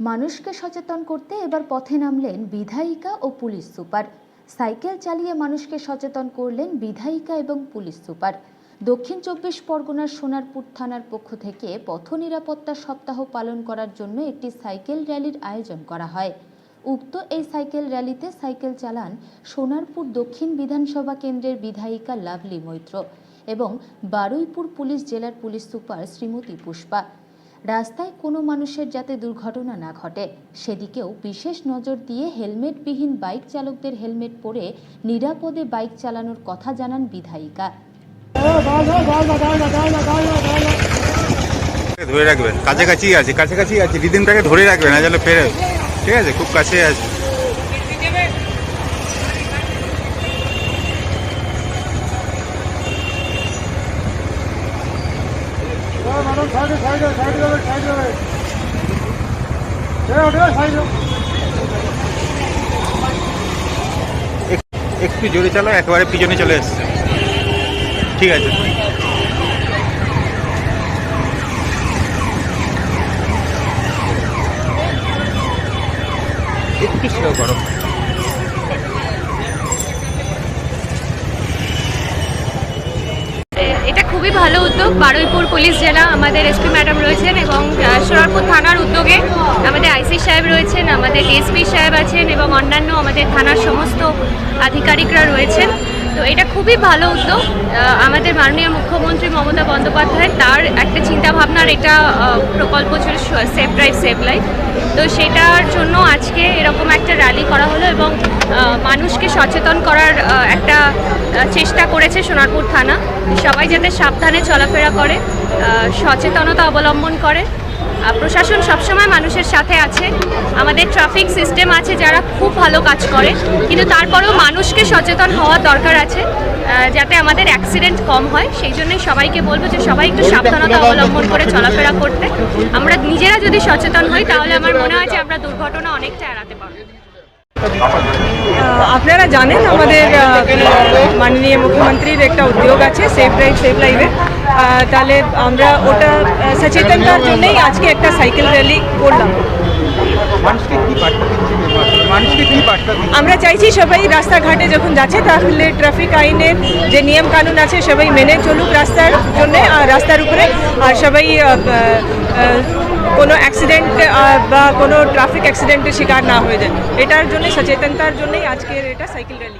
মানুষকে সচেতন করতে এবার পথে নামলেন বিধায়িকা ও পুলিশ সুপার। সাইকেল চালিয়ে মানুষকে সচেতন করলেন বিধায়িকা এবং পুলিশ সুপার। দক্ষিণ ২৪ পরগনার সোনারপুর থানার পক্ষ থেকে পথ নিরাপত্তা সপ্তাহ পালন করার জন্য একটি সাইকেল র্যালির আয়োজন করা হয়। উক্ত এই সাইকেল র্যালিতে সাইকেল চালান সোনারপুর দক্ষিণ বিধানসভা কেন্দ্রের বিধায়িকা লাভলি মৈত্র এবং বারুইপুর পুলিশ জেলার পুলিশ সুপার শ্রীমতী পুষ্পা। রাস্তায় কোনো মানুষের যাতে দুর্ঘটনা না ঘটে সেদিকেও বিশেষ নজর দিয়ে হেলমেটবিহীন বাইক চালকদের হেলমেট পরে নিরাপদে বাইক চালানোর কথা জানান বিধায়িকা। ধরে রাখবেন, কাছাকাছি আছে রিদিমটাকে ধরে রাখবেন, না জানলে ফেরে। ঠিক আছে, খুব কাছে আছে। একটু জোরে চালাও, একেবারে পিছনে চলে এসছে। ঠিক আছে, একটু স্লো করো। এটা খুবই ভালো উদ্যোগ। বারুইপুর পুলিশ জেলা আমাদের এসপি ম্যাডাম রয়েছেন এবং সোনারপুর থানার উদ্যোগে আমাদের আইসি সাহেব রয়েছেন, আমাদের এসপি সাহেব আছেন এবং অন্যান্য আমাদের থানার সমস্ত আধিকারিকরা রয়েছেন। তো এটা খুবই ভালো উদ্যোগ। আমাদের মাননীয় মুখ্যমন্ত্রী মমতা বন্দ্যোপাধ্যায় তার একটা চিন্তাভাবনার এটা প্রকল্প ছিল সেফ ড্রাইভ সেভ লাইফ। তো সেটার জন্য আজকে এরকম একটা র্যালি করা হলো এবং মানুষকে সচেতন করার একটা চেষ্টা করেছে সোনারপুর থানা। সবাই যাতে সাবধানে চলাফেরা করে, সচেতনতা অবলম্বন করে। প্রশাসন সবসময় মানুষের সাথে আছে, আমাদের ট্রাফিক সিস্টেম আছে যারা খুব ভালো কাজ করে, কিন্তু তারপরেও মানুষকে সচেতন হওয়ার দরকার আছে যাতে আমাদের অ্যাক্সিডেন্ট কম হয়। সেই জন্যই সবাইকে বলবো যে সবাই একটু সাবধানতা অবলম্বন করে চলাফেরা করতে। আমরা নিজেরা যদি সচেতন হই তাহলে আমার মনে হয় যে আমরা দুর্ঘটনা অনেকটা এড়াতে পারবো। আপনারা জানেন আমাদের মাননীয় মুখ্যমন্ত্রীর একটা উদ্যোগ আছে সেফ ড্রাইভ সেভ লাইফের। তাহলে আমরা ওটা সচেতনতার জন্যই আজকে একটা সাইকেল র্যালি করলাম। আমরা চাইছি সবাই রাস্তাঘাটে যখন যাচ্ছে তাহলে ট্রাফিক আইনের যে নিয়ম কানুন আছে সবাই মেনে চলুক রাস্তার জন্য আর রাস্তার উপরে, আর সবাই কোনো অ্যাক্সিডেন্ট বা কোনো ট্রাফিক অ্যাক্সিডেন্টের শিকার না হয়ে যায়। এটার জন্য সচেতনতার জন্যই আজকের এটা সাইকেল র্যালি।